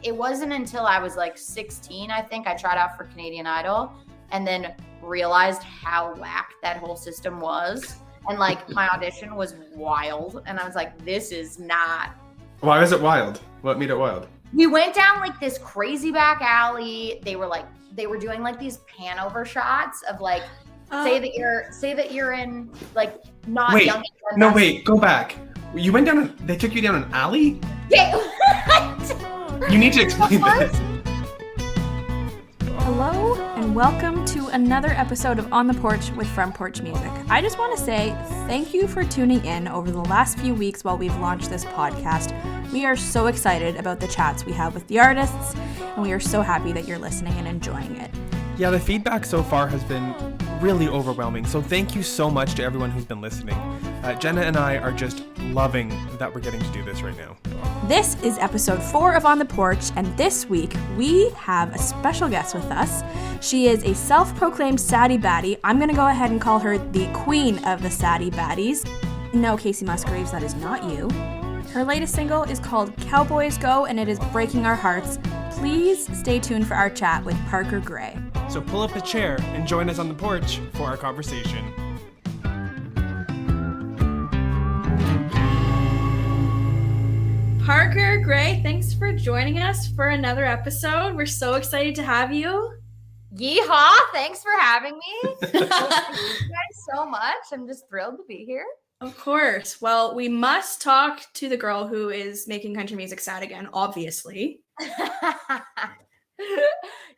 it wasn't until I was like 16, I think, I tried out for Canadian Idol and then realized how whack that whole system was. And like my audition was wild. And I was like, this is not. Why was it wild? What made it wild? We went down like this crazy back alley. They were doing like these pan over shots of like, say that you're in like not wait, young. No, wait, go back. You went down, they took you down an alley? Yeah. You need to explain this. Hello and welcome to another episode of On The Porch with Front Porch Music. I just want to say thank you for tuning in over the last few weeks while we've launched this podcast. We are so excited about the chats we have with the artists, and we are so happy that you're listening and enjoying it. Yeah, the feedback so far has been really overwhelming, so thank you so much to everyone who's been listening. Jenna and I are just loving that we're getting to do this right now. This is episode 4 of On The Porch, and this week we have a special guest with us. She is a self-proclaimed Saddie Baddie. I'm going to go ahead and call her the queen of the Saddie Baddies. No, Casey Musgraves, that is not you. Her latest single is called Cowboys Go, and it is breaking our hearts. Please stay tuned for our chat with Parker Graye. So pull up a chair and join us on the porch for our conversation. Parker Graye, thanks for joining us for another episode. We're so excited to have you. Yeehaw! Thanks for having me. Thank you guys so much. I'm just thrilled to be here. Of course. Well, we must talk to the girl who is making country music sad again, obviously.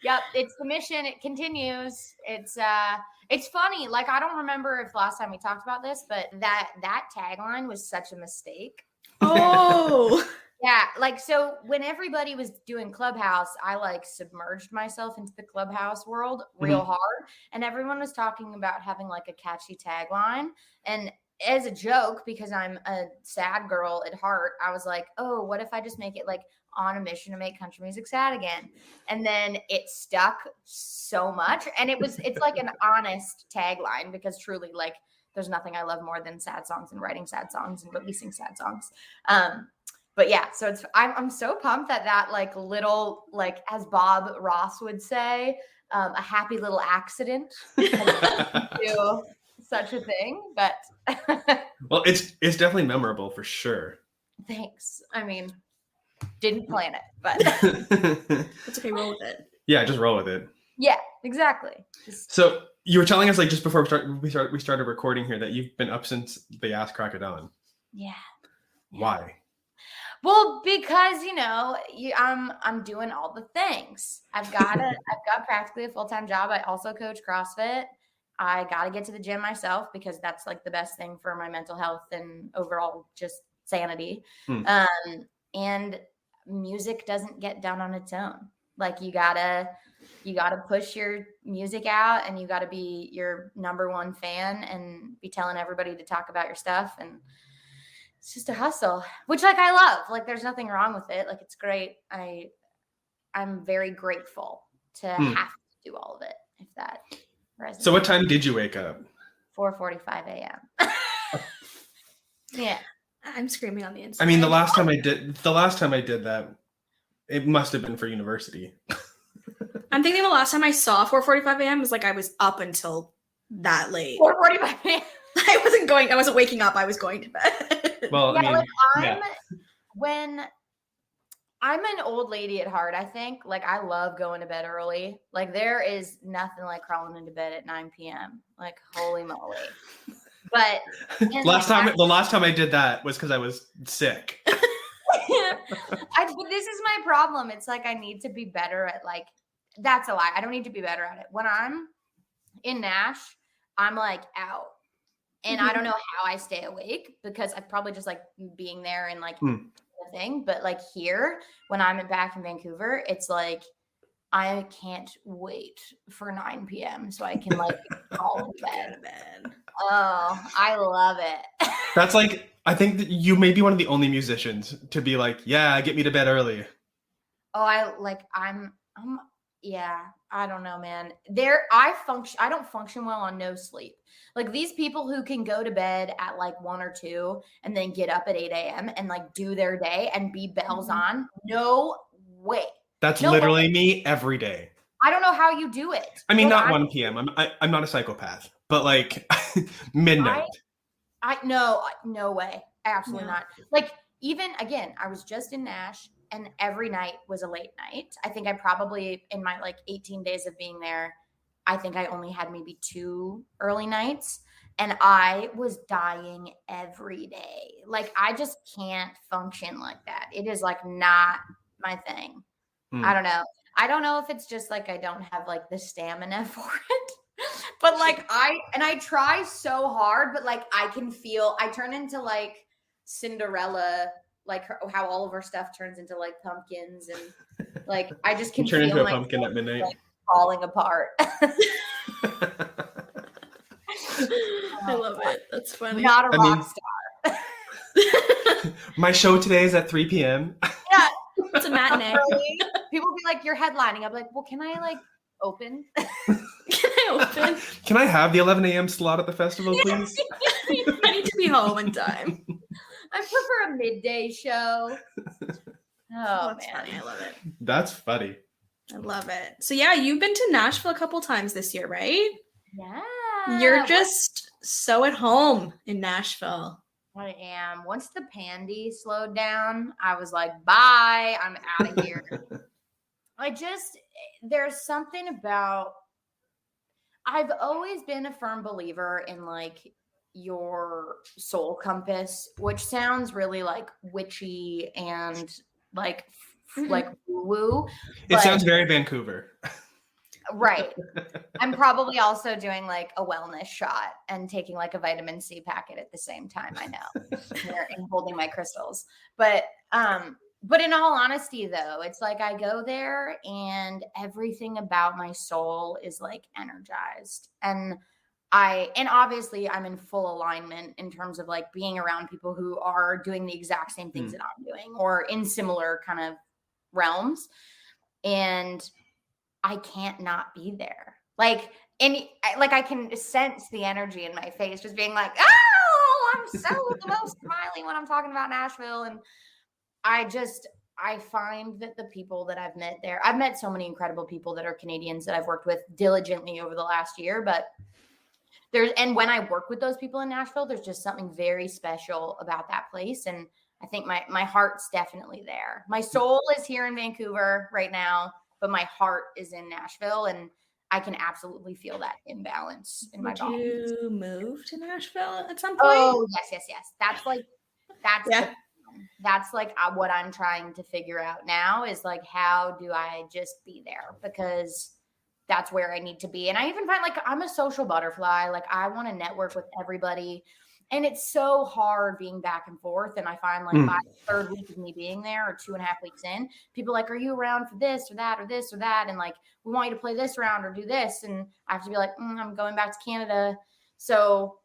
Yep, it's the mission. It continues. It's funny. Like, I don't remember if last time we talked about this, but that tagline was such a mistake. Oh. Yeah, like, so when everybody was doing Clubhouse, I like submerged myself into the Clubhouse world real hard, and everyone was talking about having like a catchy tagline. And as a joke, because I'm a sad girl at heart, I was like, oh, what if I just make it like on a mission to make country music sad again? And then it stuck so much, and it's like an honest tagline, because truly, like, there's nothing I love more than sad songs and writing sad songs and releasing sad songs. But yeah, so I'm so pumped that like little, like, as Bob Ross would say, a happy little accident to such a thing. But well, it's definitely memorable for sure. Thanks. I mean, didn't plan it, but It's okay, roll with it. Yeah, just roll with it. Yeah, exactly. So you were telling us, like, just before we started recording here, that you've been up since the ass crack of dawn. Yeah. Why? Well, because, you know, I'm doing all the things. I've got practically a full-time job. I also coach CrossFit. I got to get to the gym myself, because that's like the best thing for my mental health and overall just sanity. And music doesn't get done on its own. Like, you gotta push your music out, and you gotta be your number one fan and be telling everybody to talk about your stuff. And it's just a hustle, which, like, I love. Like, there's nothing wrong with it. Like, it's great. I'm very grateful to have to do all of it, if that resonates. So what time did you wake up? 4:45 a.m. Yeah. I'm screaming on the inside. I mean, the last time I did that, it must have been for university. I'm thinking the last time I saw 4:45 a.m. was like I was up until that late. 4:45 a.m. I wasn't waking up. I was going to bed. Well, yeah, I mean, when I'm an old lady at heart, I think, like, I love going to bed early. Like, there is nothing like crawling into bed at 9 p.m. Like, holy moly. But the last time I did that was because I was sick. But this is my problem. It's like, I need to be better at, like, that's a lie. I don't need to be better at it. When I'm in Nash, I'm like out. And I don't know how I stay awake, because I probably just like being there and like the thing. But like here, when I'm back in Vancouver, it's like I can't wait for 9 p.m. so I can like call in bed. Oh, I love it. That's like, I think that you may be one of the only musicians to be like, yeah, get me to bed early. Oh, yeah, I don't know, man. I don't function well on no sleep. Like, these people who can go to bed at like 1 or 2 and then get up at 8 a.m. and like do their day and be bells on. No way. That's No literally way. me every day. I don't know how you do it. I mean, Like, not 1 p.m. I'm not a psychopath, but like midnight. No way. Absolutely No. not. Like, even again, I was just in Nash and every night was a late night. I think I probably, in my like 18 days of being there, I think I only had maybe 2 early nights and I was dying every day. Like, I just can't function like that. It is like not my thing. I don't know. I don't know if it's just like I don't have like the stamina for it. But like I try so hard, but like I turn into like Cinderella, like how all of her stuff turns into like pumpkins, and like I just can You turn feel into a myself pumpkin at midnight. like falling apart. I love it. That's funny. Not a I mean- rock star. My show today is at 3 p.m. Yeah, It's a matinee. really. People be like, "You're headlining." I'm like, "Well, can I like open?" Can I open? Can I have the 11 a.m. slot at the festival, please? I need to be home in time. I prefer a midday show. Oh That's man, funny. I love it. That's funny. I love it. So yeah, you've been to Nashville a couple times this year, right? yeah. You're just so at home in Nashville. I am. Once the pandy slowed down, I was like, bye, I'm out of here. There's something about, I've always been a firm believer in like your soul compass, which sounds really like witchy and like woo-woo. It but- sounds very Vancouver. Right. I'm probably also doing like a wellness shot and taking like a vitamin C packet at the same time. I know. And holding my crystals. But in all honesty though, it's like I go there and everything about my soul is like energized. And obviously I'm in full alignment in terms of like being around people who are doing the exact same things that I'm doing or in similar kind of realms. And I can't not be there. Like, I can sense the energy in my face just being like, oh, I'm so the most smiling when I'm talking about Nashville. And I find that the people that I've met there, I've met so many incredible people that are Canadians that I've worked with diligently over the last year, but and when I work with those people in Nashville, there's just something very special about that place. And I think my heart's definitely there. My soul is here in Vancouver right now, but my heart is in Nashville, and I can absolutely feel that imbalance in my body. Would you move to Nashville at some point? Oh, yes. That's Yeah. that's like what I'm trying to figure out now is like, how do I just be there? Because that's where I need to be. And I even find like I'm a social butterfly. Like I want to network with everybody. And it's so hard being back and forth. And I find like by the third week of me being there or 2.5 weeks in, people are like, are you around for this or that or this or that? And like, we want you to play this round or do this. And I have to be like, I'm going back to Canada. So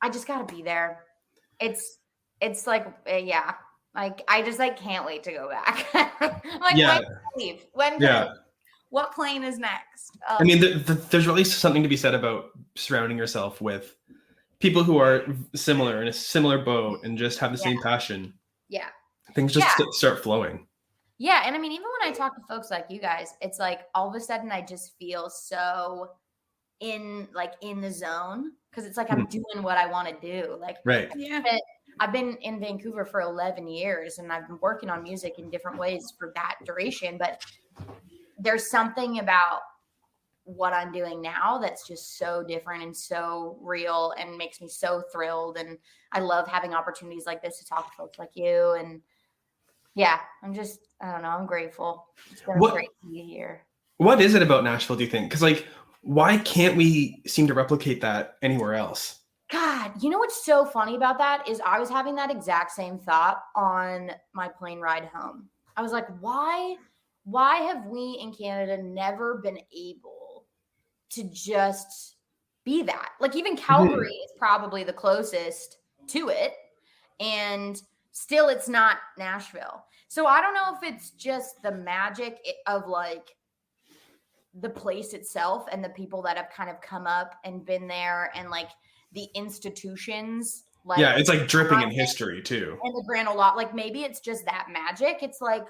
I just got to be there. It's like, yeah. Like, I just like can't wait to go back. Like, Yeah. when can I leave? When can I leave? What plane is next? I mean, there's really something to be said about surrounding yourself with people who are similar in a similar boat and just have the same passion. Yeah. Things just start flowing. Yeah. And I mean, even when I talk to folks like you guys, it's like all of a sudden I just feel so in the zone because it's like I'm doing what I want to do. Like, right. Yeah. I've been in Vancouver for 11 years and I've been working on music in different ways for that duration. But there's something about what I'm doing now that's just so different and so real and makes me so thrilled. And I love having opportunities like this to talk to folks like you. And yeah, I don't know, I'm grateful. It's been great to be here. What is it about Nashville, do you think? Because like, why can't we seem to replicate that anywhere else? God, you know what's so funny about that is I was having that exact same thought on my plane ride home. I was like, why have we in Canada never been able to just be that? Like even Calgary is probably the closest to it. And still it's not Nashville. So I don't know if it's just the magic of like the place itself and the people that have kind of come up and been there and like the institutions. Like, yeah, it's like dripping in history too. And the Grand Ole Opry. Like maybe it's just that magic. It's like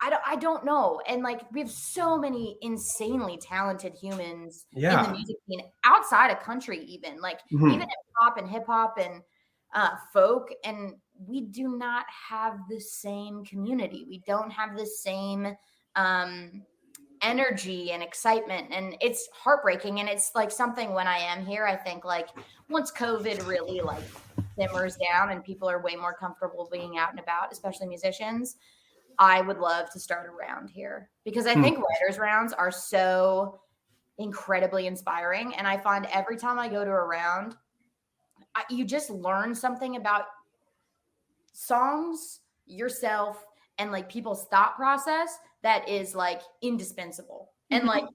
I don't know. And like we have so many insanely talented humans in the music scene outside of country, even even in pop and hip hop and folk, and we do not have the same community. We don't have the same energy and excitement, and it's heartbreaking. And it's like something when I am here, I think like once COVID really like simmers down and people are way more comfortable being out and about, especially musicians, I would love to start a round here because I think writers' rounds are so incredibly inspiring. And I find every time I go to a round, you just learn something about songs, yourself, and like people's thought process that is like indispensable and like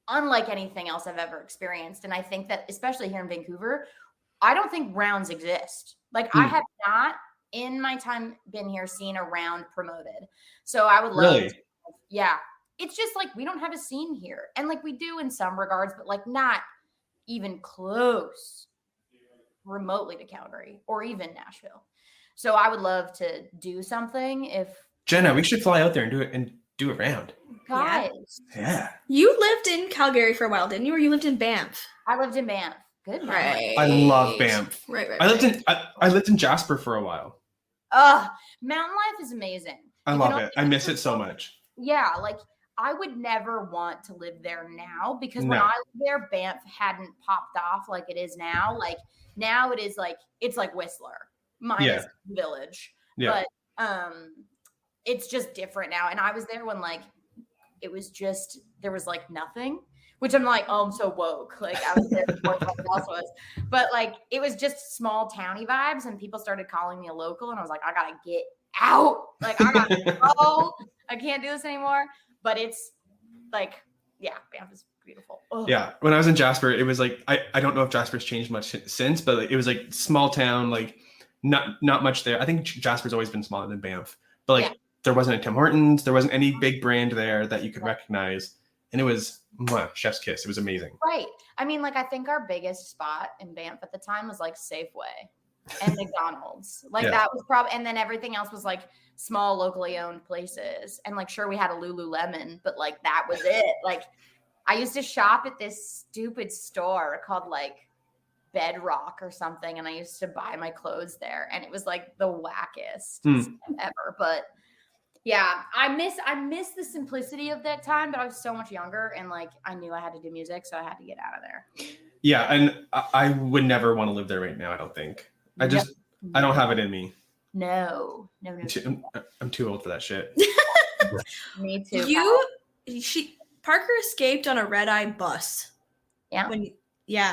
unlike anything else I've ever experienced. And I think that especially here in Vancouver, I don't think rounds exist. Like I have not in my time been here seen a round promoted. So I would love to, yeah. It's just like we don't have a scene here. And like we do in some regards, but like not even close remotely to Calgary or even Nashville. So I would love to do something if Jenna, we should fly out there and do a round. Guys. Yeah. You lived in Calgary for a while, didn't you? Or you lived in Banff? I lived in Banff. Good. Right. I love Banff. Right. I lived in Jasper for a while. Mountain life is amazing. I love it. I miss it so much. Yeah, like I would never want to live there now because when I lived there, Banff hadn't popped off like it is now. Like now it is like it's like Whistler minus Village. Yeah. But it's just different now. And I was there when like it was just there was like nothing. Which I'm like, oh, I'm so woke. Like I was there before someone else was. But like it was just small towny vibes and people started calling me a local and I was like, I gotta get out. Like I gotta go. I can't do this anymore. But it's like, yeah, Banff is beautiful. Ugh. Yeah. When I was in Jasper, it was like I don't know if Jasper's changed much since, but like, it was like small town, like not much there. I think Jasper's always been smaller than Banff. But like there wasn't a Tim Hortons, there wasn't any big brand there that you could recognize. And it was chef's kiss. It was amazing. Right. I mean, like, I think our biggest spot in Banff at the time was like Safeway and McDonald's. Like that was probably, and then everything else was like small locally owned places. And like, sure, we had a Lululemon, but like that was it. Like I used to shop at this stupid store called like Bedrock or something. And I used to buy my clothes there. And it was like the wackest ever. But yeah, I miss the simplicity of that time, but I was so much younger and like I knew I had to do music, so I had to get out of there. Yeah, and I would never want to live there right now, I don't think. I don't have it in me. No. I'm too old for that shit. Me too. Parker escaped on a red-eye bus. Yeah.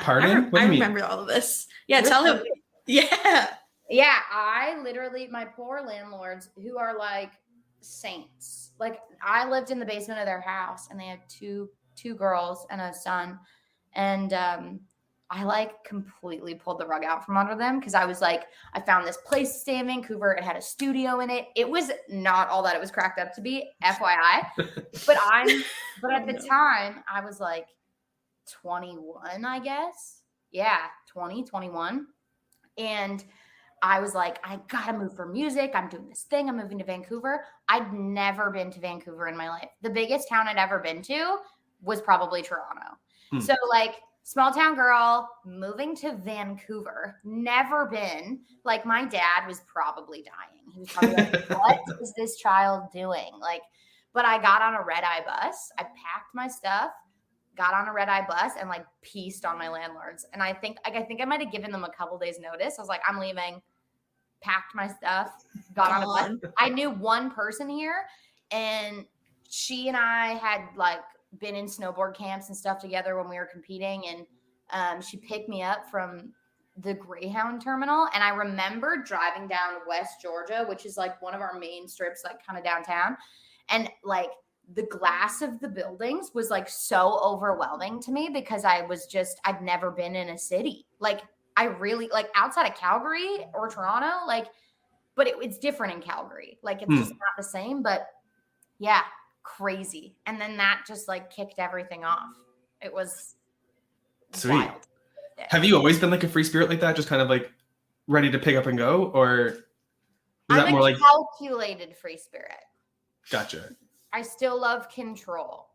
Pardon? I remember all of this. Yeah, tell him. Yeah. Yeah, I literally, my poor landlords who are like saints. Like I lived in the basement of their house and they had two girls and a son. And I like completely pulled the rug out from under them because I was like, I found this place to stay in Vancouver. It had a studio in it. It was not all that it was cracked up to be, FYI. But at the time I was like 21, I guess. Yeah, 21. And I was like, I gotta move for music. I'm doing this thing. I'm moving to Vancouver. I'd never been to Vancouver in my life. The biggest town I'd ever been to was probably Toronto. So like small town girl moving to Vancouver, never been. Like my dad was probably dying. He was probably like, what is this child doing? Like, but I got on a red-eye bus. I packed my stuff, got on a red-eye bus and like pieced on my landlords. And I think I might have given them a couple days notice. I was like, I'm leaving, packed my stuff, got on a bus. I knew one person here and she and I had like been in snowboard camps and stuff together when we were competing. And she picked me up from the Greyhound terminal. And I remember driving down West Georgia, which is like one of our main strips, like kind of downtown. And like, the glass of the buildings was like so overwhelming to me because I'd never been in a city. Like I really like outside of Calgary or Toronto, like, but it's different in Calgary. Like it's just not the same, but yeah, crazy. And then that just like kicked everything off. It was sweet. Wild. Have you always been like a free spirit like that? Just kind of like ready to pick up and go, or is I'm that more like calculated free spirit? Gotcha. I still love control.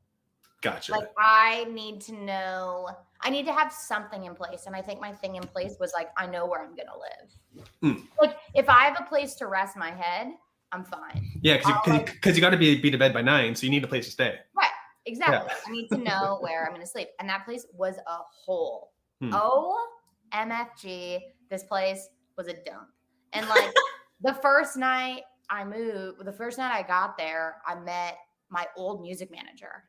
Gotcha. Like I need to have something in place. And I think my thing in place was like, I know where I'm going to live. Like if I have a place to rest my head, I'm fine. Yeah, because you got to be to bed by 9, so you need a place to stay. Right, exactly. Yeah. I need to know where I'm going to sleep. And that place was a hole. OMFG, this place was a dump. And like the first night I got there, I met my old music manager.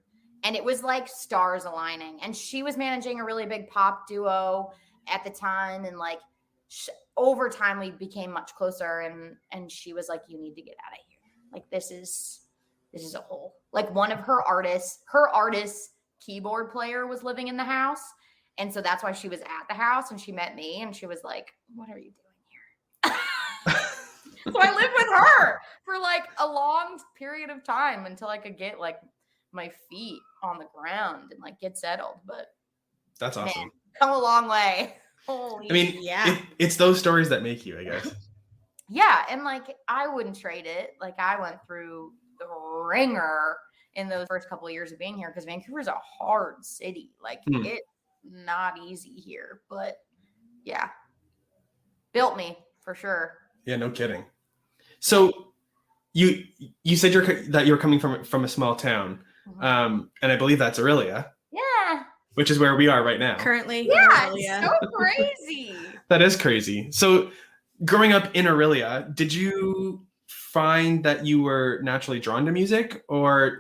And it was like stars aligning. And she was managing a really big pop duo at the time. And like over time, we became much closer. And she was like, you need to get out of here. Like, this is a hole. Like one of her artists keyboard player was living in the house. And so that's why she was at the house. And she met me and she was like, what are you doing here? So I lived with her for like a long period of time until I could get like my feet on the ground and like get settled. But that's awesome. Man, come a long way. Holy it's those stories that make you, I guess. Yeah, and like I wouldn't trade it. Like I went through the ringer in those first couple of years of being here because Vancouver is a hard city. Like it's not easy here, but yeah, built me for sure. Yeah, no kidding. So you said you're coming from a small town, and I believe that's Orillia. Yeah. Which is where we are right now. Currently. Yeah, it's so crazy. That is crazy. So growing up in Orillia, did you find that you were naturally drawn to music, or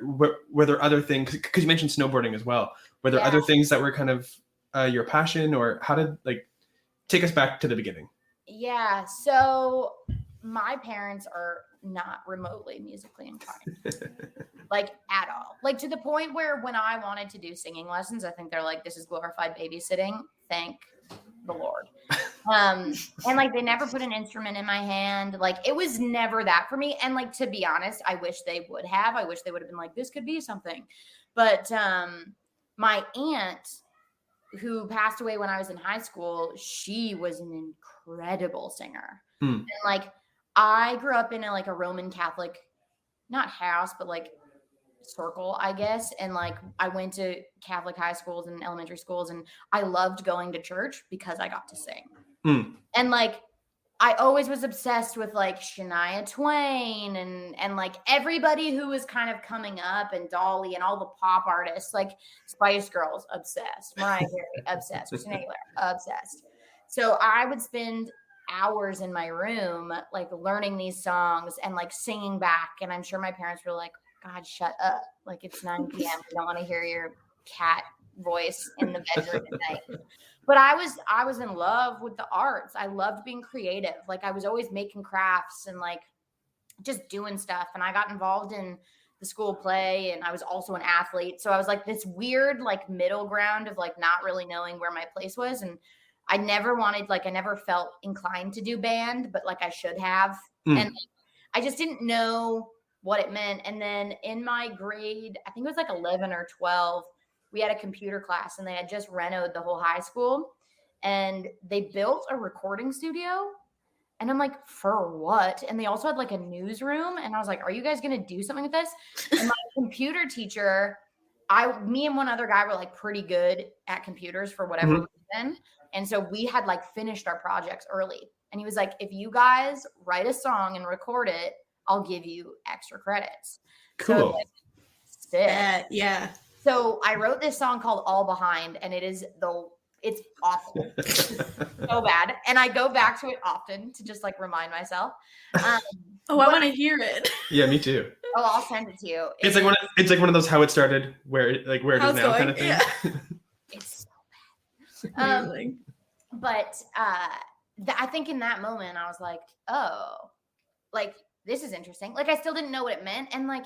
were there other things? Because you mentioned snowboarding as well. Were there other things that were kind of your passion, or how did take us back to the beginning? Yeah. So my parents are not remotely musically inclined, like at all. Like to the point where when I wanted to do singing lessons, I think they're like, this is glorified babysitting. Thank the Lord. And like they never put an instrument in my hand. Like it was never that for me. And like, to be honest, I wish they would have. I wish they would have been like, this could be something. But my aunt, who passed away when I was in high school, she was an incredible singer. And like I grew up in a Roman Catholic, not house, but like circle, I guess. And like I went to Catholic high schools and elementary schools, and I loved going to church because I got to sing. And like I always was obsessed with like Shania Twain and like everybody who was kind of coming up, and Dolly and all the pop artists, like Spice Girls, obsessed. Mariah Carey, obsessed. Christina Aguilera, obsessed. So I would spend hours in my room, like learning these songs and like singing back. And I'm sure my parents were like, God, shut up. Like it's 9 p.m. We don't want to hear your cat voice in the bedroom at night. But I was in love with the arts. I loved being creative. Like I was always making crafts and like just doing stuff. And I got involved in the school play, and I was also an athlete. So I was like this weird like middle ground of like not really knowing where my place was. And I never felt inclined to do band, but like I should have. And I just didn't know what it meant. And then in my grade, I think it was like 11 or 12, we had a computer class, and they had just renovated the whole high school, and they built a recording studio. And I'm like, for what? And they also had like a newsroom. And I was like, are you guys going to do something with this? And my computer teacher, me and one other guy were like pretty good at computers for whatever reason. And so we had like finished our projects early. And he was like, if you guys write a song and record it, I'll give you extra credits. Cool. So like, sick. Yeah. So I wrote this song called All Behind, and it's awful. So bad. And I go back to it often to just like remind myself. I want to hear it. Yeah, me too. Oh, I'll send it to you. It's like one of those how it started, where it is now kind of thing. Yeah. It's so bad. But I think in that moment I was like, oh, like this is interesting. Like I still didn't know what it meant. And like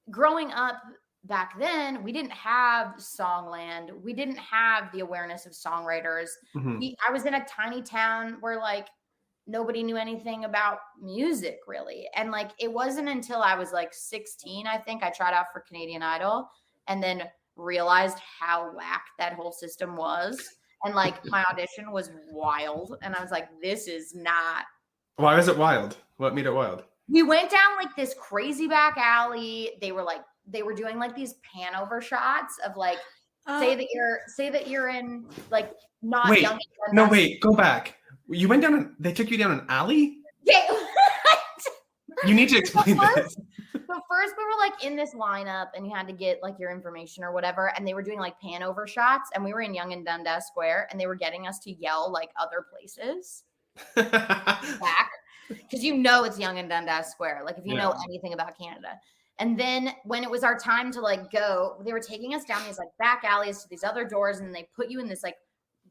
growing up back then, we didn't have Songland. We didn't have the awareness of songwriters. I was in a tiny town where like nobody knew anything about music really. And like, it wasn't until I was like 16, I think I tried out for Canadian Idol and then realized how whack that whole system was. And like my audition was wild. And I was like, this is not. Why was it wild? What made it wild? We went down like this crazy back alley. They were doing like these pan over shots of like say that you're in like not wait, young. No, wait, go back. You went down. They took you down an alley. Yeah. You need to explain this. So first we were like in this lineup and you had to get like your information or whatever. And they were doing like pan over shots and we were in Yonge and Dundas Square and they were getting us to yell like other places back. Because you know it's Yonge and Dundas Square. Like if you know anything about Canada. And then when it was our time to like go, they were taking us down these like back alleys to these other doors and they put you in this like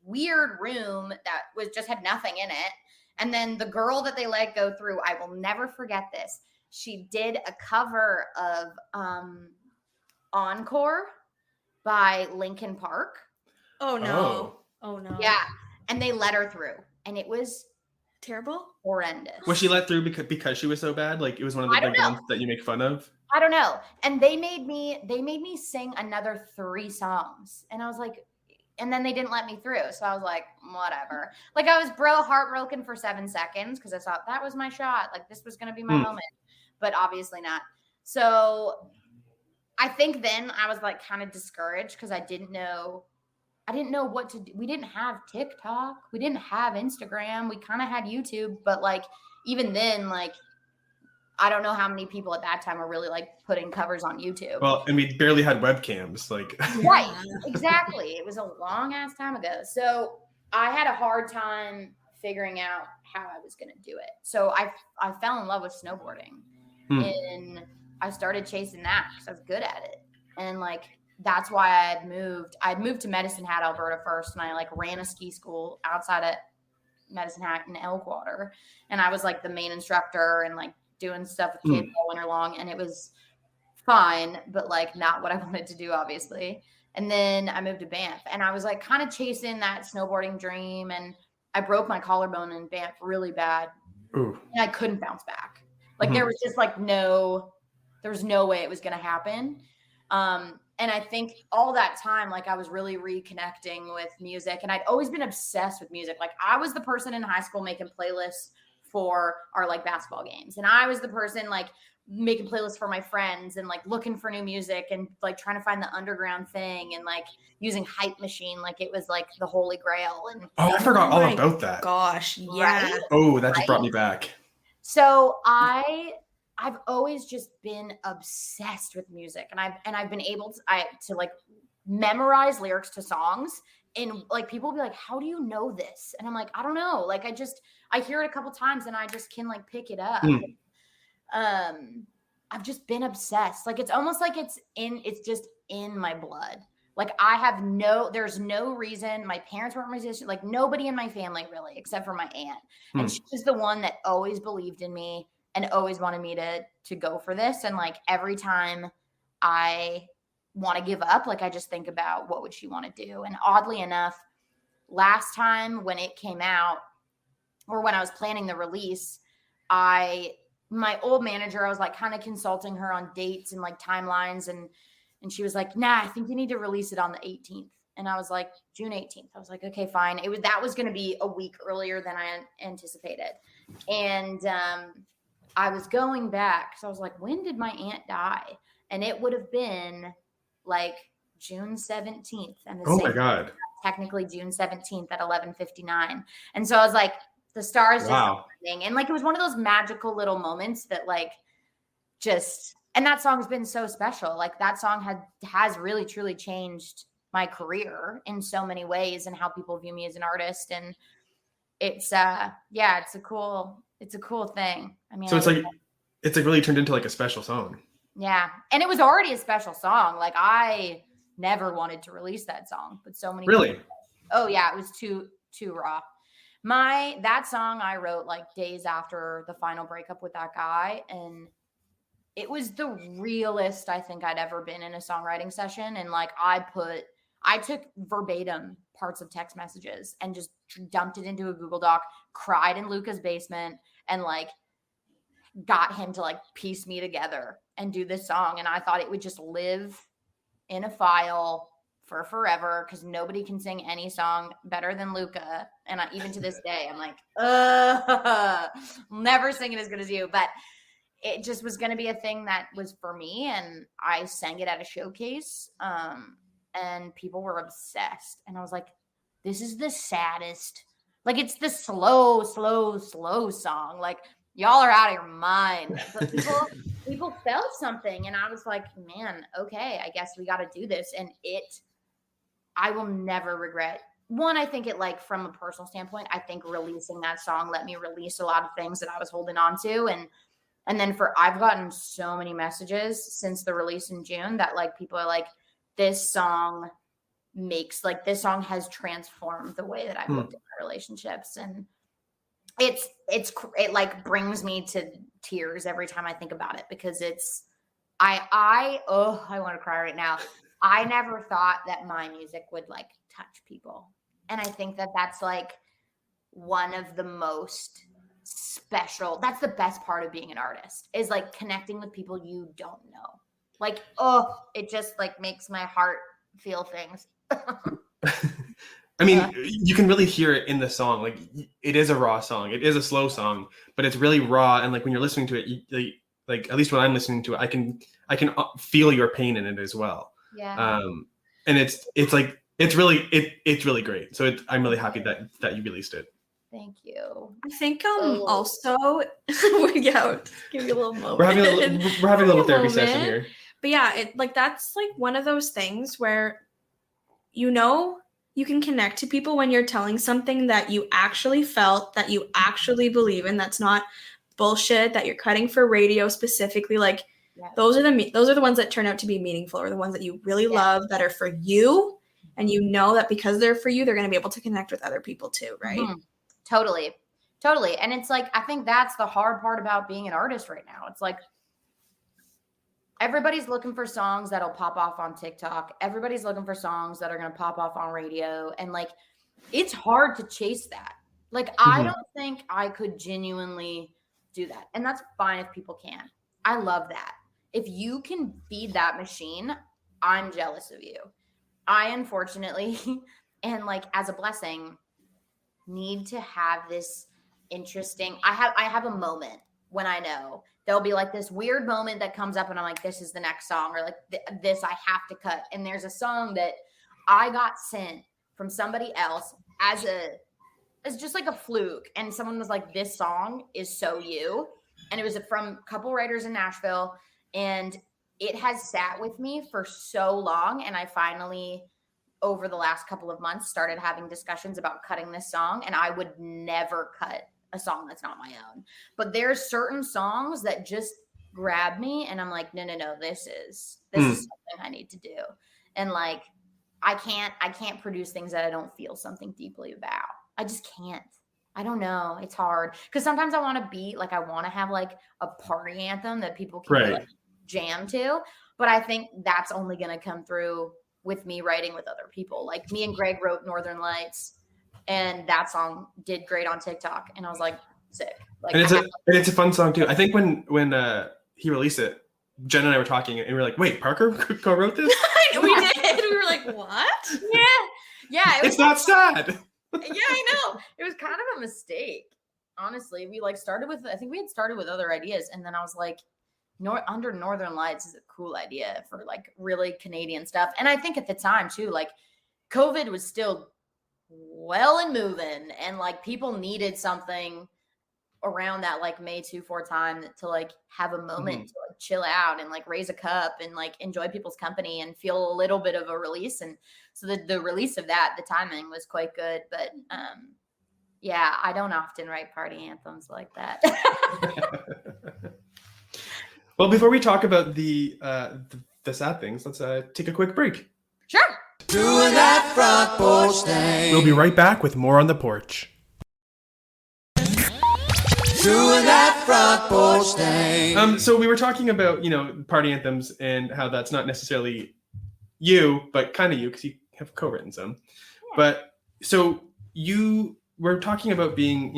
weird room that was just had nothing in it. And then the girl that they let go through, I will never forget this. She did a cover of Encore by Linkin Park. Oh no. Oh no. Yeah. And they let her through. And it was terrible. Horrendous. Was she let through because she was so bad? Like it was one of the big ones that you make fun of? I don't know. And they made me sing another 3 songs. And I was like, and then they didn't let me through. So I was like, whatever. Like I was heartbroken for 7 seconds because I thought that was my shot. Like this was going to be my moment. But obviously not. So I think then I was like kind of discouraged because I didn't know what to do. We didn't have TikTok. We didn't have Instagram. We kind of had YouTube. But like even then, like I don't know how many people at that time were really like putting covers on YouTube. Well, and we barely had webcams. Like right. Exactly. It was a long ass time ago. So I had a hard time figuring out how I was going to do it. So I fell in love with snowboarding. And I started chasing that because I was good at it. And like, that's why I'd moved to Medicine Hat, Alberta first. And I like ran a ski school outside of Medicine Hat in Elkwater. And I was like the main instructor and like doing stuff with kids all winter long. And it was fine, but like not what I wanted to do, obviously. And then I moved to Banff and I was like kind of chasing that snowboarding dream. And I broke my collarbone in Banff really bad. Ooh. And I couldn't bounce back. Like there was just like there was no way it was going to happen. And I think all that time, like I was really reconnecting with music and I'd always been obsessed with music. Like I was the person in high school making playlists for our like basketball games. And I was the person like making playlists for my friends and like looking for new music and like trying to find the underground thing and like using Hype Machine. Like it was like the holy grail. And I forgot all about that. Gosh. Yeah. Right? Oh, that just brought me back. So I've always just been obsessed with music and I've been able to like memorize lyrics to songs and like people will be like, how do you know this? And I'm like, I don't know. Like I hear it a couple times and I just can like pick it up. I've just been obsessed. Like, it's almost like it's just in my blood. Like there's no reason. My parents weren't musicians, like nobody in my family really, except for my aunt. And she was the one that always believed in me and always wanted me to go for this. And like every time I want to give up, like I just think about what would she want to do. And oddly enough, last time when it came out or when I was planning the release, my old manager, I was like kind of consulting her on dates and like timelines. And she was like, nah, I think you need to release it on the 18th. And I was like, June 18th. I was like, okay, fine. That was going to be a week earlier than I anticipated. And I was going back. So I was like, when did my aunt die? And it would have been like June 17th. And my God. Technically June 17th at 11:59. And so I was like, the stars just happening. And like, it was one of those magical little moments that like and that song's been so special. Like that song has really truly changed my career in so many ways and how people view me as an artist. And it's it's a cool thing. I mean, so it's like really turned into like a special song. Yeah. And it was already a special song. Like I never wanted to release that song, but so many Really? people, oh yeah, it was too raw. That song I wrote like days after the final breakup with that guy. And it was the realest I think I'd ever been in a songwriting session. And like I took verbatim parts of text messages and just dumped it into a Google Doc, cried in Luca's basement, and like got him to like piece me together and do this song. And I thought it would just live in a file for forever because nobody can sing any song better than Luca. And even to this day, I'm like, never sing it as good as you. But it just was going to be a thing that was for me, and I sang it at a showcase, and people were obsessed, and I was like, this is the saddest, like it's the slow song, like y'all are out of your mind, but people felt something, and I was like, man, okay, I guess we got to do this. And I will never regret. One, I think it, like, from a personal standpoint, I think releasing that song let me release a lot of things that I was holding on to. And then I've gotten so many messages since the release in June that, like, people are like, this song has transformed the way that I've looked at my relationships. And it like brings me to tears every time I think about it, because I want to cry right now. I never thought that my music would, like, touch people. And I think that that's, like, one of the most special, that's the best part of being an artist, is, like, connecting with people you don't know. Like, it just, like, makes my heart feel things. I mean, you can really hear it in the song. Like, it is a raw song. It is a slow song, but it's really raw. And, like, when you're listening to it, like at least when I'm listening to it, I can feel your pain in it as well. Yeah. And it's like, it's really great. So I'm really happy that you released it. Thank you. I think also give you a little moment. We're having a little therapy session here. But yeah, that's like one of those things where, you know, you can connect to people when you're telling something that you actually felt, that you actually believe in, that's not bullshit, that you're cutting for radio specifically. Like, those are the ones that turn out to be meaningful, or the ones that you really love, that are for you, and you know that because they're for you, they're going to be able to connect with other people too, right? Mm-hmm. Totally. And it's like, I think that's the hard part about being an artist right now. It's like, everybody's looking for songs that'll pop off on TikTok. Everybody's looking for songs that are going to pop off on radio. And, like, it's hard to chase that. Like, I don't think I could genuinely do that. And that's fine if people can. I love that. If you can feed that machine, I'm jealous of you. I, unfortunately, and, like, as a blessing, need to have this interesting, I have a moment when I know there'll be, like, this weird moment that comes up, and I'm like, this is the next song, or, like, this I have to cut. And there's a song that I got sent from somebody else as just like a fluke, and someone was like, this song is so you. And it was from a couple writers in Nashville, and it has sat with me for so long. And I finally, over the last couple of months, started having discussions about cutting this song. And I would never cut a song that's not my own. But there's certain songs that just grab me, and I'm like, no, this is something I need to do. And, like, I can't produce things that I don't feel something deeply about. I just can't. I don't know. It's hard. Because sometimes I want to have, like, a party anthem that people can like, jam to. But I think that's only going to come through with me writing with other people. Like, me and Greg wrote Northern Lights, and that song did great on TikTok. And I was like, sick. Like, and it's a fun song too. I think when he released it, Jenna and I were talking, and we were like, wait, Parker co-wrote this? We did. We were like, what? Yeah. It's not sad. Yeah, I know. It was kind of a mistake. Honestly, we, like, I think we had started with other ideas, and then I was like, Under Northern Lights is a cool idea for, like, really Canadian stuff. And I think at the time too, like, COVID was still well and moving, and, like, people needed something around that, like, May 2/4 time to, like, have a moment to, like, chill out and, like, raise a cup and, like, enjoy people's company and feel a little bit of a release. And so the release of that, the timing was quite good. But yeah, I don't often write party anthems like that. Well, before we talk about the sad things, let's take a quick break. Sure. Doing that front porch thing. We'll be right back with more on the porch. Doing that front porch thing. So we were talking about, party anthems and how that's not necessarily you, but kind of you, because you have co-written some. Yeah. But so you were talking about being,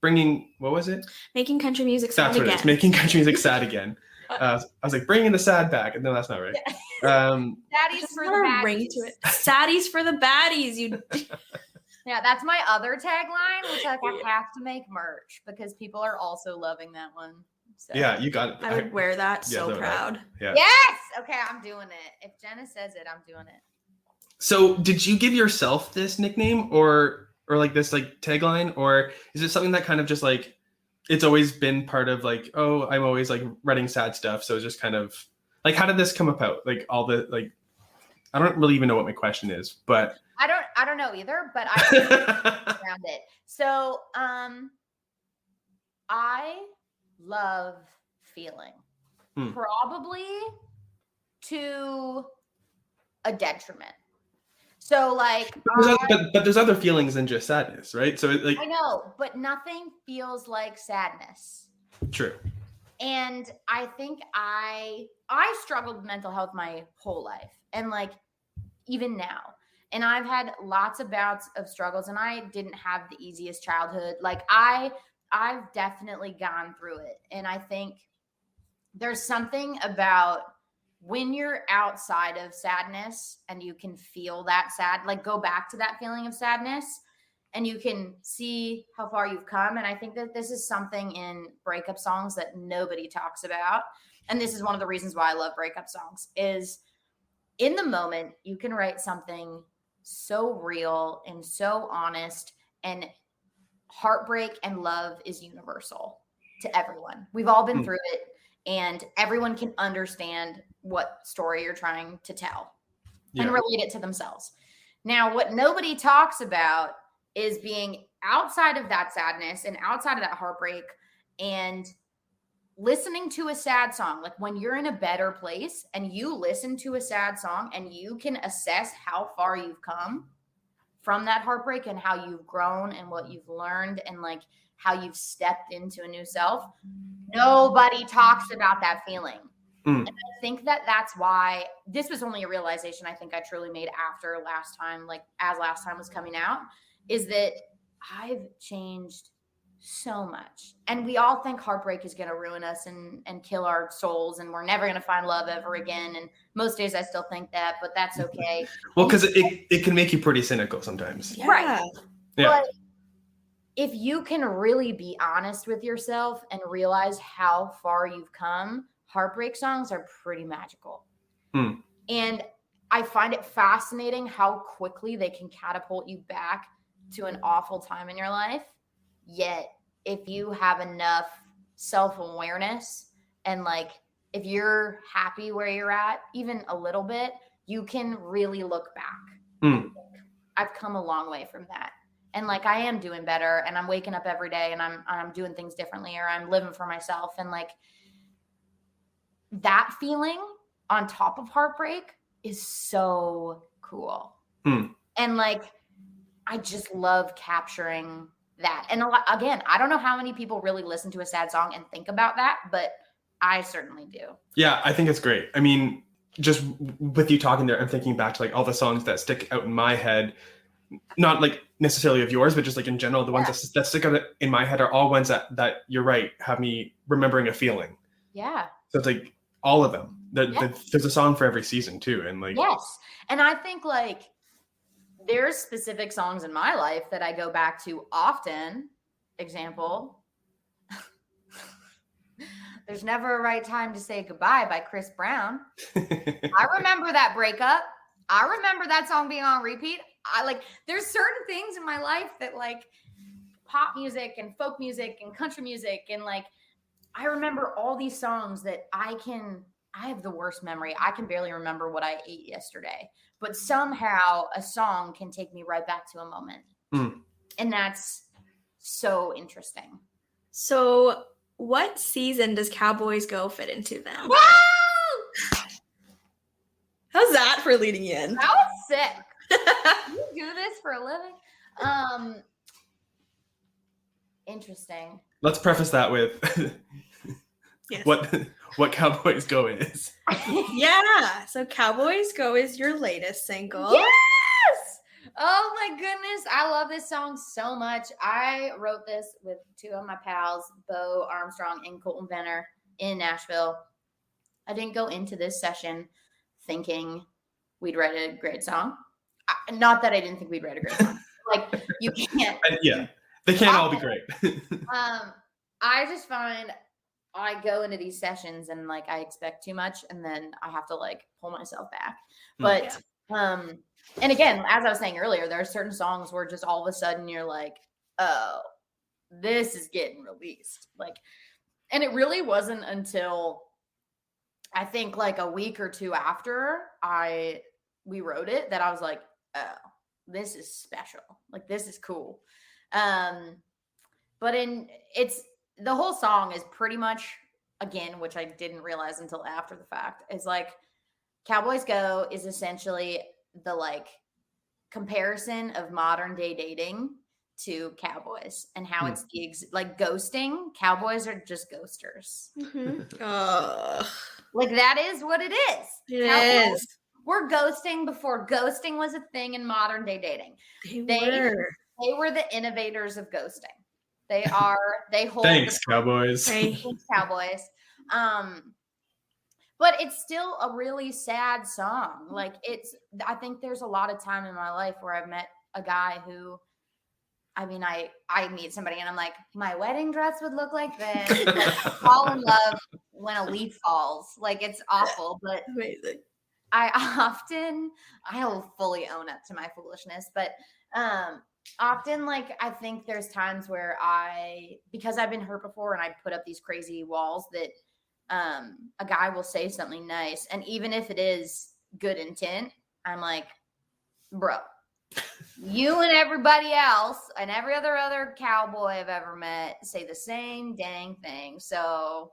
bringing, what was it? Making country music sad again. That's what it is, making country music sad again. I was like, bringing the sad back. No, that's not right. Saddies for the baddies. Ring to it. Saddies for the baddies. Yeah, that's my other tagline, which I have to make merch because people are also loving that one. So. Yeah, you got it. I would wear that Yeah, so so would I. proud. Yeah. Yes. Okay, I'm doing it. If Jenna says it, I'm doing it. So, did you give yourself this nickname or like this like tagline, or is it something that kind of just like it's always been part of like, oh, I'm always like writing sad stuff, so it's just kind of like, how did this come about? Like all the like, I don't really even know what my question is, but I don't know either, but I around it. So, I love feeling, probably to a detriment. So like, but there's other feelings than just sadness, right? So like, I know, but nothing feels like sadness. True. And I think I struggled with mental health my whole life, and like even now. And I've had lots of bouts of struggles, and I didn't have the easiest childhood. Like I've definitely gone through it. And I think there's something about when you're outside of sadness and you can feel that like go back to that feeling of sadness and you can see how far you've come. And I think that this is something in breakup songs that nobody talks about. And this is one of the reasons why I love breakup songs is in the moment, you can write something so real and so honest, and heartbreak and love is universal to everyone. We've all been through it, and everyone can understand what story you're trying to tell and relate it to themselves. Now, what nobody talks about is being outside of that sadness and outside of that heartbreak and listening to a sad song. Like when you're in a better place and you listen to a sad song and you can assess how far you've come from that heartbreak and how you've grown and what you've learned and like how you've stepped into a new self. Nobody talks about that feeling. And I think that that's why this was only a realization I think I truly made after last time, like as last time was coming out, is that I've changed so much. And we all think heartbreak is going to ruin us and kill our souls, and we're never going to find love ever again. And most days I still think that, but that's okay. Well, because it can make you pretty cynical sometimes. Yeah. Right. Yeah. But if you can really be honest with yourself and realize how far you've come, heartbreak songs are pretty magical. And I find it fascinating how quickly they can catapult you back to an awful time in your life. Yet, if you have enough self-awareness and like, if you're happy where you're at, even a little bit, you can really look back. I've come a long way from that. And like, I am doing better, and I'm waking up every day and I'm doing things differently, or I'm living for myself. And like that feeling on top of heartbreak is so cool. And like, I just love capturing that. And again, I don't know how many people really listen to a sad song and think about that, but I certainly do. Yeah, I think it's great. I mean, just with you talking there, I'm thinking back to like all the songs that stick out in my head, not like necessarily of yours, but just like in general, the ones that stick out in my head are all ones that you're right, have me remembering a feeling. Yeah. So it's like all of them. There's a song for every season too. And like, yes. And I think like there's specific songs in my life that I go back to often. Example, There's Never a Right Time to Say Goodbye by Chris Brown. I remember that breakup. I remember that song being on repeat. There's certain things in my life that like pop music and folk music and country music. And like, I remember all these songs that I have the worst memory. I can barely remember what I ate yesterday, but somehow a song can take me right back to a moment. And that's so interesting. So what season does Cowboys Go fit into then? Woo! How's that for leading you in? That was sick. You do this for a living? Interesting. Let's preface that with Yes. what Cowboys Go is. Yeah. So Cowboys Go is your latest single. Yes! Oh my goodness. I love this song so much. I wrote this with two of my pals, Bo Armstrong and Colton Venner in Nashville. I didn't go into this session thinking we'd write a great song. Not that I didn't think we'd write a great song. Like, you can't. Yeah. They can't all be great. I just find I go into these sessions and like I expect too much, and then I have to like pull myself back. But and again, as I was saying earlier, there are certain songs where just all of a sudden you're like, oh, this is getting released. Like, and it really wasn't until I think like a week or two after we wrote it that I was like, oh, this is special. Like, this is cool. But the whole song is pretty much, again, which I didn't realize until after the fact, is like Cowboys Go is essentially the like comparison of modern day dating to cowboys and how it's like ghosting. Cowboys are just ghosters. Like that is what it is. It is. We're ghosting before ghosting was a thing in modern day dating. They were the innovators of ghosting. They hold Thanks, Cowboys. Thanks, Cowboys. But it's still a really sad song. Like I think there's a lot of time in my life where I've met a guy who, I mean, I meet somebody and I'm like, my wedding dress would look like this. Like, fall in love when a leaf falls. Like, it's awful, but Amazing. I'll fully own up to my foolishness, but often, like, I think there's times where because I've been hurt before and I put up these crazy walls that a guy will say something nice. And even if it is good intent, I'm like, bro, you and everybody else and every other cowboy I've ever met say the same dang thing. So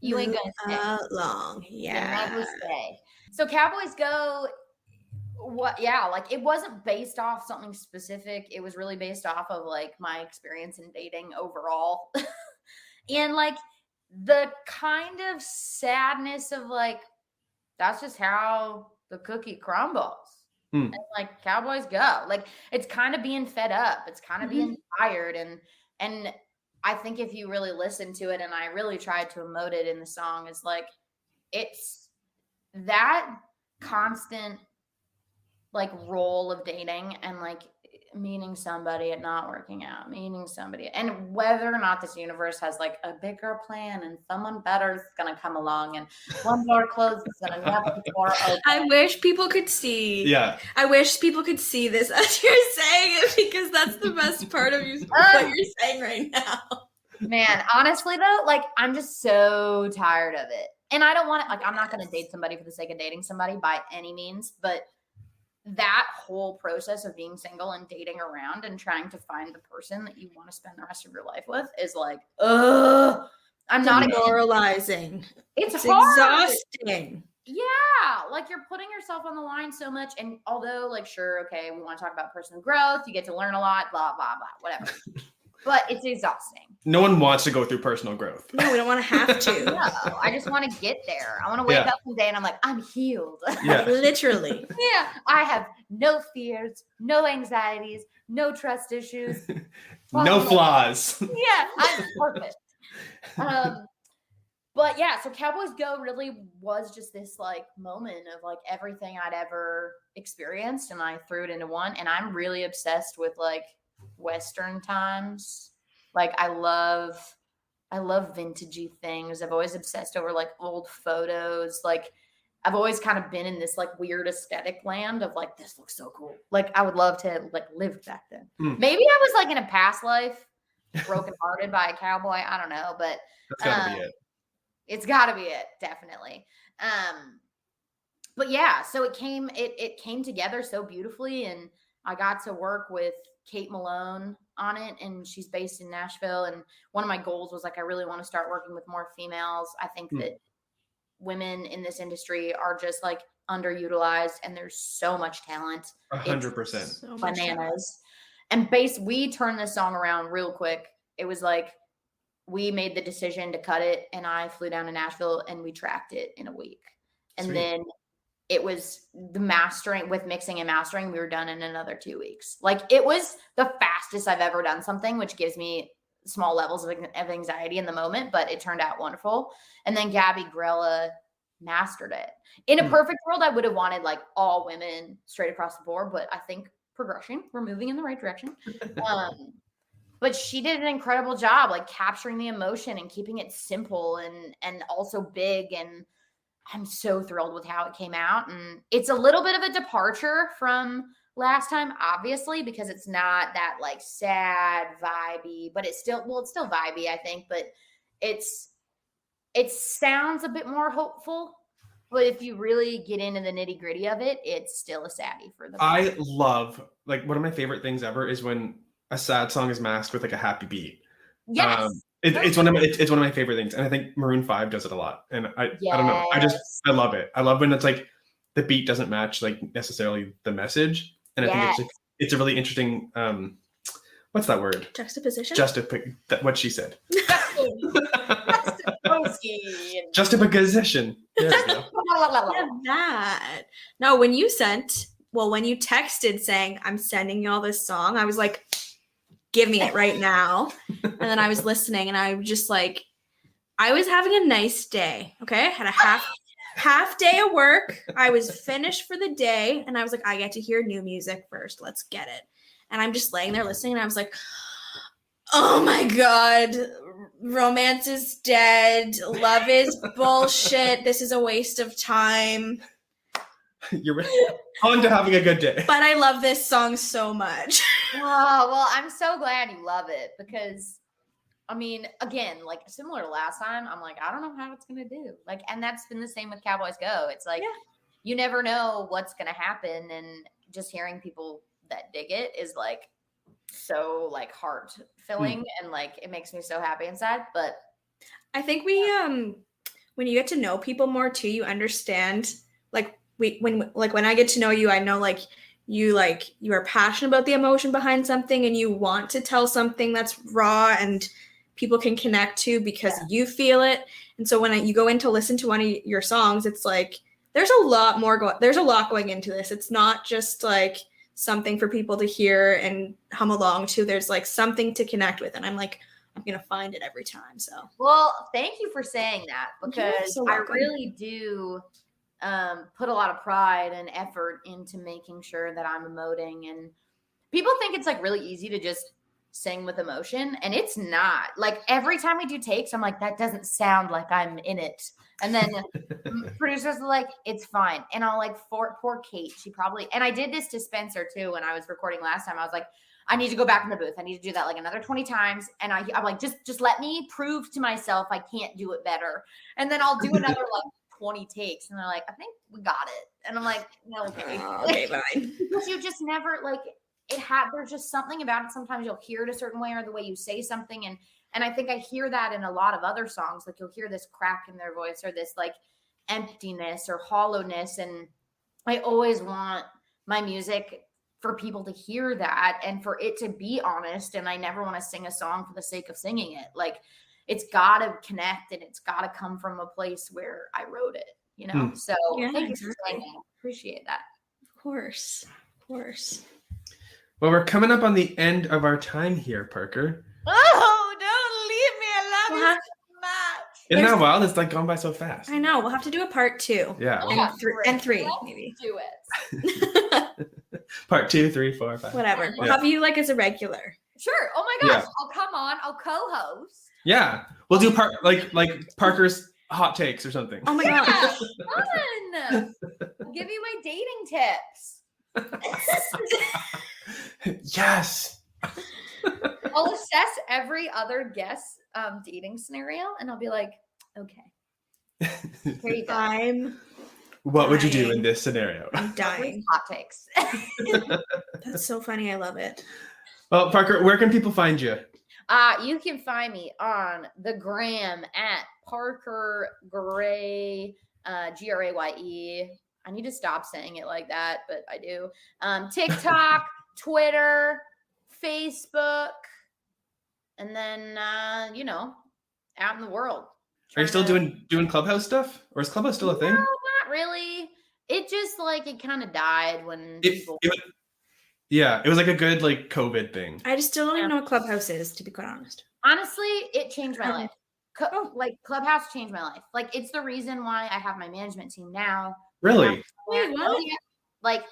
you ain't gonna stay long. Yeah. You never stay. So Cowboys Go, like it wasn't based off something specific. It was really based off of like my experience in dating overall. And like the kind of sadness of like, that's just how the cookie crumbles. And like Cowboys Go. Like it's kind of being fed up. It's kind of being tired. And I think if you really listen to it, and I really tried to emote it in the song, is like it's that constant like role of dating and like meeting somebody and not working out, meeting somebody, and whether or not this universe has like a bigger plan and someone better is gonna come along and one door closes and another door opens. I wish people could see. Yeah. I wish people could see this as you're saying it, because that's the best part of you, what you're saying right now. Man, honestly though, like I'm just so tired of it. And I don't want to, like, I'm not going to date somebody for the sake of dating somebody by any means, but that whole process of being single and dating around and trying to find the person that you want to spend the rest of your life with is like, I'm not demoralizing. It's exhausting. Yeah, like you're putting yourself on the line so much. And although, like, sure, okay, we want to talk about personal growth, you get to learn a lot, blah, blah, blah, whatever. But it's exhausting. No one wants to go through personal growth. No, we don't want to have to. No, I just want to get there. I want to wake up one day and I'm like, I'm healed. Yeah. Literally. Yeah. I have no fears, no anxieties, no trust issues. No flaws. Yeah, I'm perfect. But yeah, so Cowboys Go really was just this like moment of like everything I'd ever experienced, and I threw it into one. And I'm really obsessed with like Western times. Like I love vintagey things. I've always obsessed over like old photos. Like I've always kind of been in this like weird aesthetic land of like, this looks so cool. Like I would love to like live back then. Maybe I was like in a past life brokenhearted by a cowboy. I don't know, but that's gotta be it. It's gotta be it, definitely. But yeah, so it came together so beautifully, and I got to work with Kate Malone on it, and she's based in Nashville. And one of my goals was like, I really want to start working with more females. I think that women in this industry are just like underutilized, and there's so much talent. 100%. So bananas. And we turned this song around real quick. It was like, we made the decision to cut it, and I flew down to Nashville and we tracked it in a week. And then it was the mastering, with mixing and mastering, we were done in another 2 weeks. Like it was the fastest I've ever done something, which gives me small levels of anxiety in the moment, but it turned out wonderful. And then Gabby Grella mastered it. In a perfect world, I would have wanted like all women straight across the board, but I think progression, we're moving in the right direction. But she did an incredible job, like capturing the emotion and keeping it simple and also big. And I'm so thrilled with how it came out. And it's a little bit of a departure from last time, obviously, because it's not that like sad, vibey, but it's still vibey, I think, but it sounds a bit more hopeful. But if you really get into the nitty gritty of it, it's still a saddie for the. I love, like, one of my favorite things ever is when a sad song is masked with like a happy beat. Yes. It's one of my favorite things, and I think Maroon 5 does it a lot. And I don't know, I love it. I love when it's like the beat doesn't match like necessarily the message, and I think it's a really interesting what's that word? Juxtaposition. What she said. Juxtaposition. Juxtaposition. There we go. That. No, when you texted saying I'm sending you all this song, I was like, give me it right now. And then I was listening, and I was just like, I was having a nice day. Okay, I had a half day of work. I was finished for the day, and I was like, I get to hear new music first. Let's get it. And I'm just laying there listening, and I was like, oh my God, romance is dead. Love is bullshit. This is a waste of time. You're on to having a good day. But I love this song so much. Oh, well, I'm so glad you love it because, I mean, again, like similar to last time, I'm like, I don't know how it's going to do. Like, and that's been the same with Cowboys Go. It's like, you never know what's going to happen. And just hearing people that dig it is like so like heart filling and like it makes me so happy inside. But I think we when you get to know people more too, you understand like when I get to know you, I know like you are passionate about the emotion behind something and you want to tell something that's raw and people can connect to because you feel it. And so when you go in to listen to one of your songs, it's like there's a lot going into this. It's not just like something for people to hear and hum along to. There's like something to connect with, and I'm like, I'm gonna find it every time. So well, thank you for saying that because so I really do put a lot of pride and effort into making sure that I'm emoting. And people think it's like really easy to just sing with emotion, and it's not. Like every time we do takes, I'm like, that doesn't sound like I'm in it. And then producers are like, it's fine. And I'll like, poor Kate, she probably, and I did this to Spencer too when I was recording last time. I was like, I need to go back in the booth. I need to do that like another 20 times. And I'm like, just let me prove to myself I can't do it better. And then I'll do another like 20 takes. And they're like, I think we got it. And I'm like, no, okay. Okay, fine. Because you just never like there's just something about it. Sometimes you'll hear it a certain way or the way you say something. And I think I hear that in a lot of other songs. Like you'll hear this crack in their voice or this like emptiness or hollowness. And I always want my music for people to hear that and for it to be honest. And I never want to sing a song for the sake of singing it. Like it's got to connect and it's got to come from a place where I wrote it, you know? So thank you for saying that. Appreciate that. Of course. Well, we're coming up on the end of our time here, Parker. Oh, don't leave me. I love you so much. Isn't that wild? It's like gone by so fast. I know. We'll have to do a part 2. Yeah. And three, Let's maybe. do it. Part 2, 3, 4, 5. Whatever. We'll have you like as a regular. Sure. Oh my gosh. I'll come on. I'll co-host. Yeah. We'll do like Parker's hot takes or something. Oh my god. Fun. I'll give you my dating tips. Yes. I'll assess every other guest dating scenario and I'll be like, okay. Here you go. What would you do in this scenario? I'm dying. Hot takes. That's so funny. I love it. Well, Parker, where can people find you? You can find me on the gram at Parker Graye, Graye. I need to stop saying it like that, but I do. TikTok, Twitter, Facebook, and then out in the world. Are you still doing Clubhouse stuff, or is Clubhouse still a thing? No, not really. It just it kind of died when people. It was like a good like COVID thing. I just still don't even know what Clubhouse is, to be quite honest. Honestly, it changed my life. Clubhouse changed my life. Like it's the reason why I have my management team now. Really? Wait, what? Like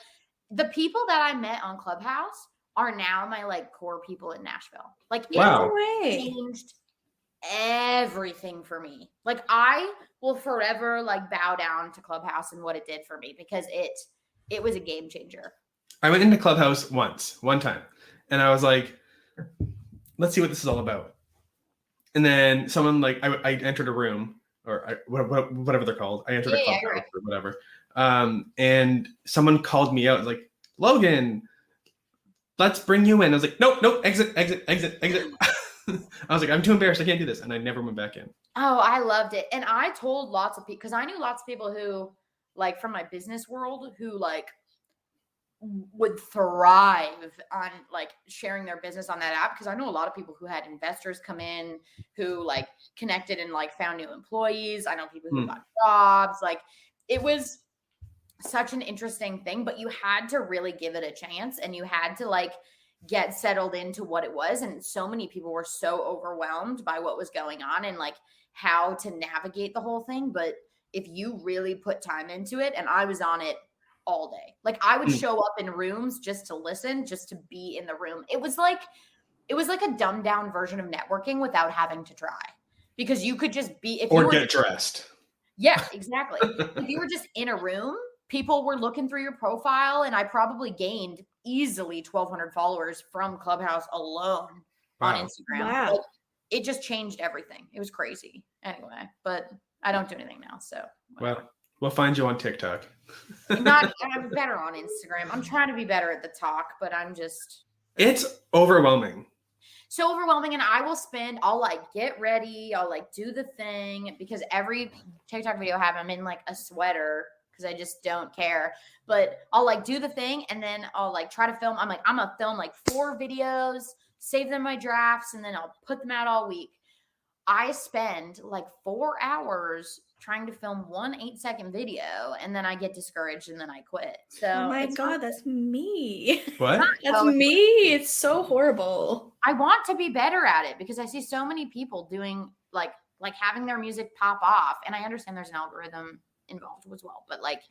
the people that I met on Clubhouse are now my like core people in Nashville. Like it Wow. changed everything for me. Like I will forever like bow down to Clubhouse and what it did for me because it was a game changer. I went into Clubhouse one time, and I was like, let's see what this is all about. And then someone like I entered a room or whatever they're called. I entered a Clubhouse or whatever. And someone called me out like, Logan, let's bring you in. I was like, nope, exit. I was like, I'm too embarrassed. I can't do this. And I never went back in. Oh, I loved it. And I told lots of people, because I knew lots of people who, like, from my business world, who, like, would thrive on, like, sharing their business on that app. Because I know a lot of people who had investors come in, who, like, connected and, like, found new employees. I know people who got jobs. Like, it was such an interesting thing. But you had to really give it a chance. And you had to, like, get settled into what it was. And so many people were so overwhelmed by what was going on and like how to navigate the whole thing. But if you really put time into it, and I was on it all day, like I would show up in rooms just to listen, just to be in the room. It was like a dumbed down version of networking without having to try, because you could just be, if or you were get dressed. Yeah, exactly. If you were just in a room, people were looking through your profile, and I probably gained easily 1,200 followers from Clubhouse alone on Instagram. Wow. Like, it just changed everything. It was crazy. Anyway, but I don't do anything now, so. Well, we'll find you on TikTok. I'm better on Instagram. I'm trying to be better at the talk, but It's overwhelming. So overwhelming. And I'll like get ready. I'll like do the thing, because every TikTok video I have, I'm in like a sweater, because I just don't care. But I'll like do the thing, and then I'll like try to film. I'm gonna film like 4 videos, save them my drafts, and then I'll put them out all week. I spend like 4 hours trying to film 1 8-second video, and then I get discouraged and then I quit. So oh my God, that's me. What? That's me. It's so horrible. I want to be better at it, because I see so many people doing like having their music pop off. And I understand there's an algorithm involved as well, but like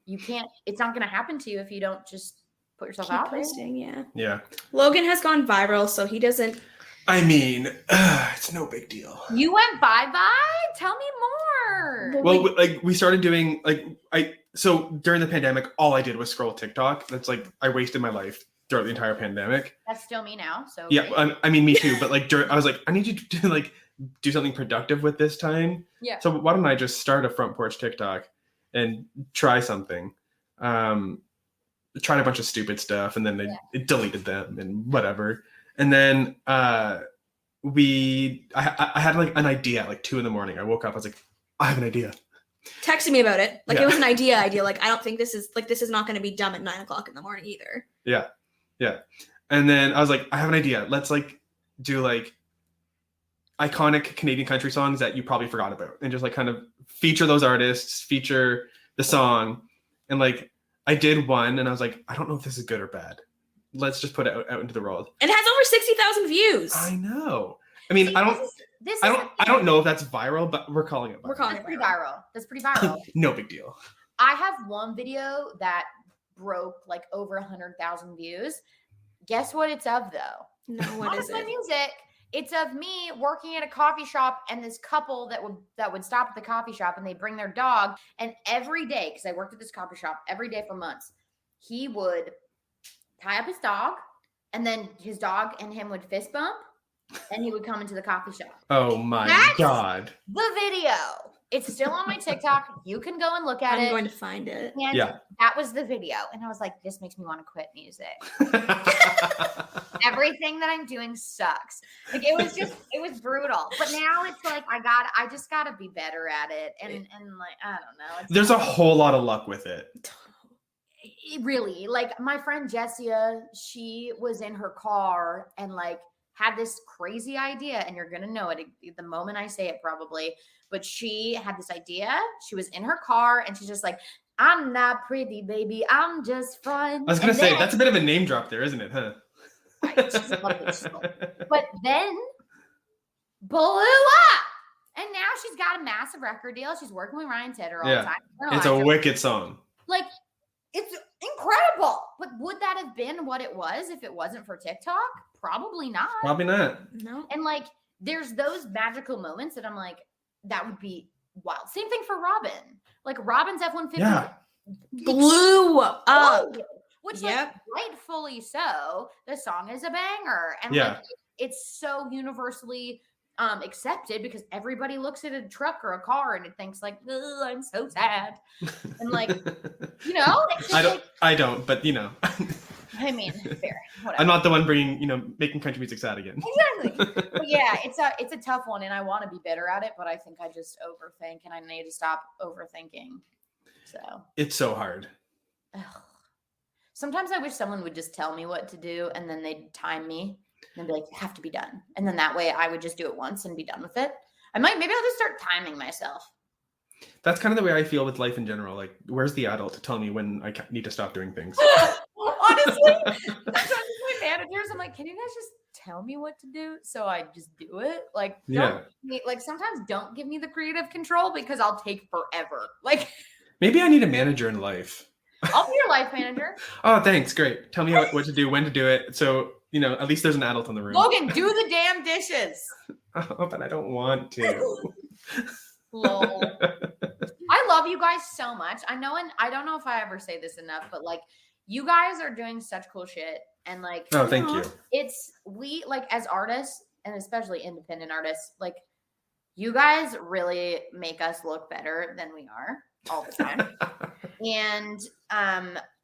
it's not going to happen to you if you don't just put yourself Keep out posting, there. Yeah. Logan has gone viral, so he doesn't. I mean, it's no big deal. You went bye-bye? Tell me more. Well, like we started doing so during the pandemic, all I did was scroll TikTok. That's like, I wasted my life throughout the entire pandemic. That's still me now. So yeah, I mean, me too. But like, I was like, I need you to like do something productive with this time. Yeah. So why don't I just start a Front Porch TikTok and try something? Tried a bunch of stupid stuff, and then it deleted them and whatever. And then I had like an idea at like 2 a.m. I woke up, I was like, I have an idea. Texting me about it. Like it was an idea. Like, I don't think this is not going to be dumb at 9 o'clock in the morning either. Yeah. And then I was like, I have an idea. Let's like do like iconic Canadian country songs that you probably forgot about, and just like kind of feature those artists, feature the song. And like I did one, and I was like, I don't know if this is good or bad. Let's just put it out into the world. And it has over 60,000 views. I know. I mean, I don't know if that's viral, but we're calling it viral. That's pretty viral. That's pretty viral. No big deal. I have one video that broke like over 100,000 views. Guess what it's of, though? No, what is my it? music. It's of me working at a coffee shop, and this couple that would stop at the coffee shop, and they bring their dog. And every day, because I worked at this coffee shop every day for months, he would tie up his dog, and then his dog and him would fist bump, and he would come into the coffee shop. Oh my God. The video. It's still on my TikTok. You can go and look at it. I'm going to find it. And that was the video. And I was like, this makes me want to quit music. Everything that I'm doing sucks. Like it was brutal. But now it's like I just gotta be better at it. And like, I don't know. There's a whole lot of luck with it. Really, like my friend Jessia, she was in her car and like had this crazy idea, and you're gonna know it the moment I say it probably, but she had this idea. She was in her car, and she's just like, I'm not pretty, baby, I'm just fun. I was gonna say, that's a bit of a name drop there, isn't it? Huh? Right, she's lovely. But then blew up, and now she's got a massive record deal. She's working with Ryan Tedder all the time. It's a wicked song. Like, it's incredible. But would that have been what it was if it wasn't for TikTok? Probably not. Probably not. No. And like, there's those magical moments that I'm like, that would be wild. Same thing for Robin. Like Robin's F-150 Yeah. Blew up. Which, Yep. like, rightfully so. The song is a banger, and Yeah. like, it's so universally accepted because everybody looks at a truck or a car and it thinks like, "Ugh, I'm so sad," and like, you know, it's just I don't, but you know, I mean, fair. Whatever. I'm not the one making country music sad again. Exactly. But yeah, it's a tough one, and I want to be better at it, but I think I just overthink, and I need to stop overthinking. So It's so hard. ugh. Sometimes I wish someone would just tell me what to do, and then they'd time me and be like, "You have to be done," and then that way I would just do it once and be done with it. Maybe I'll just start timing myself. That's kind of the way I feel with life in general. Like, where's the adult to tell me when I need to stop doing things? Honestly, sometimes my managers, I'm like, "Can you guys just tell me what to do so I just do it?" Like, sometimes don't give me the creative control because I'll take forever. Like, Maybe I need a manager in life. I'll be your life manager. Oh, thanks. Great. Tell me what to do, when to do it. So, you know, at least there's an adult in the room. Logan, do the damn dishes. Oh, but I don't want to. Lol. I love you guys so much. I know, and I don't know if I ever say this enough, but like, you guys are doing such cool shit. And like, Oh, thank you. We like, as artists, and especially independent artists, like, you guys really make us look better than we are all the time. And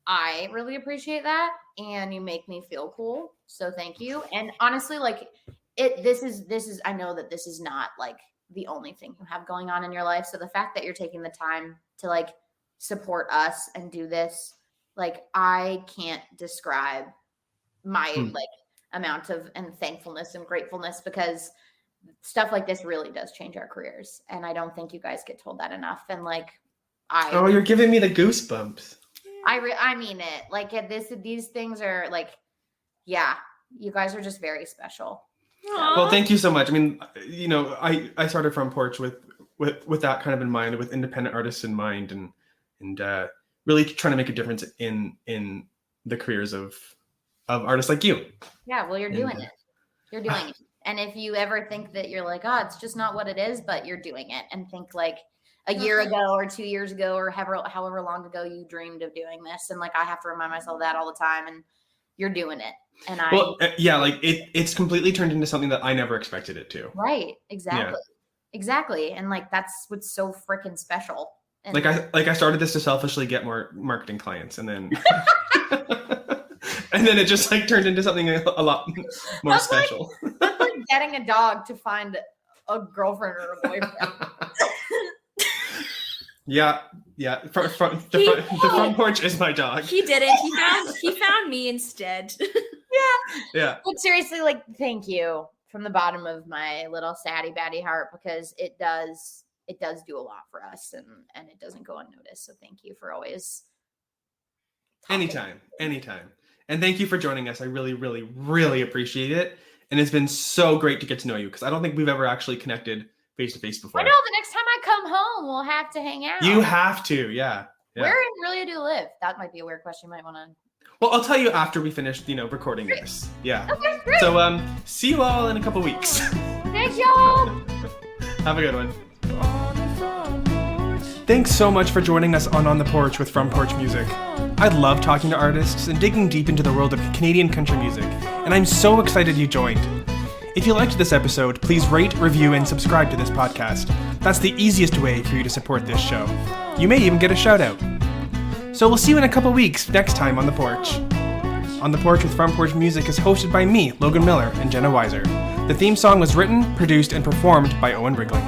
I really appreciate that, and you make me feel cool, so thank you. And honestly, like, this is I know that this is not like the only thing you have going on in your life, so the fact that you're taking the time to like support us and do this, like, I can't describe my like amount of and thankfulness and gratefulness, because stuff like this really does change our careers, and I don't think you guys get told that enough. And like, Oh, you're giving me the goosebumps. I mean it. Like, these things are like, yeah, you guys are just very special. Well, thank you so much. I mean, you know, I started Front Porch with that kind of in mind, with independent artists in mind, and really trying to make a difference in the careers of artists like you. Yeah, well, you're doing it. You're doing it. And if you ever think that you're like, oh, it's just not what it is, but you're doing it, and think like a year ago or 2 years ago or however long ago you dreamed of doing this, and like, I have to remind myself that all the time, and you're doing it. And like it's completely turned into something that I never expected it to. Right. Exactly. And like, that's what's so freaking special. And like I started this to selfishly get more marketing clients, and then and then it just like turned into something a lot more special. That's like getting a dog to find a girlfriend or a boyfriend. Yeah. The front porch is my dog. He didn't. He found me instead. Yeah. But seriously, like, thank you from the bottom of my little saddy batty heart, because it does do a lot for us, and it doesn't go unnoticed. So thank you for always. Anytime. And thank you for joining us. I really, really, really appreciate it. And it's been so great to get to know you, because I don't think we've ever actually connected face to face before. I know, the next time I come home, we'll have to hang out. You have to, yeah. Where in really do you live? That might be a weird question. You might want to. Well, I'll tell you after we finish, recording this. Yeah. Okay, great. So, see you all in a couple weeks. Thanks, y'all. Have a good one. Thanks so much for joining us on The Porch with Front Porch Music. I love talking to artists and digging deep into the world of Canadian country music, and I'm so excited you joined. If you liked this episode, please rate, review, and subscribe to this podcast. That's the easiest way for you to support this show. You may even get a shout out. So we'll see you in a couple weeks next time on The Porch. On The Porch with Front Porch Music is hosted by me, Logan Miller, and Jenna Weishar. The theme song was written, produced, and performed by Owen Riegling.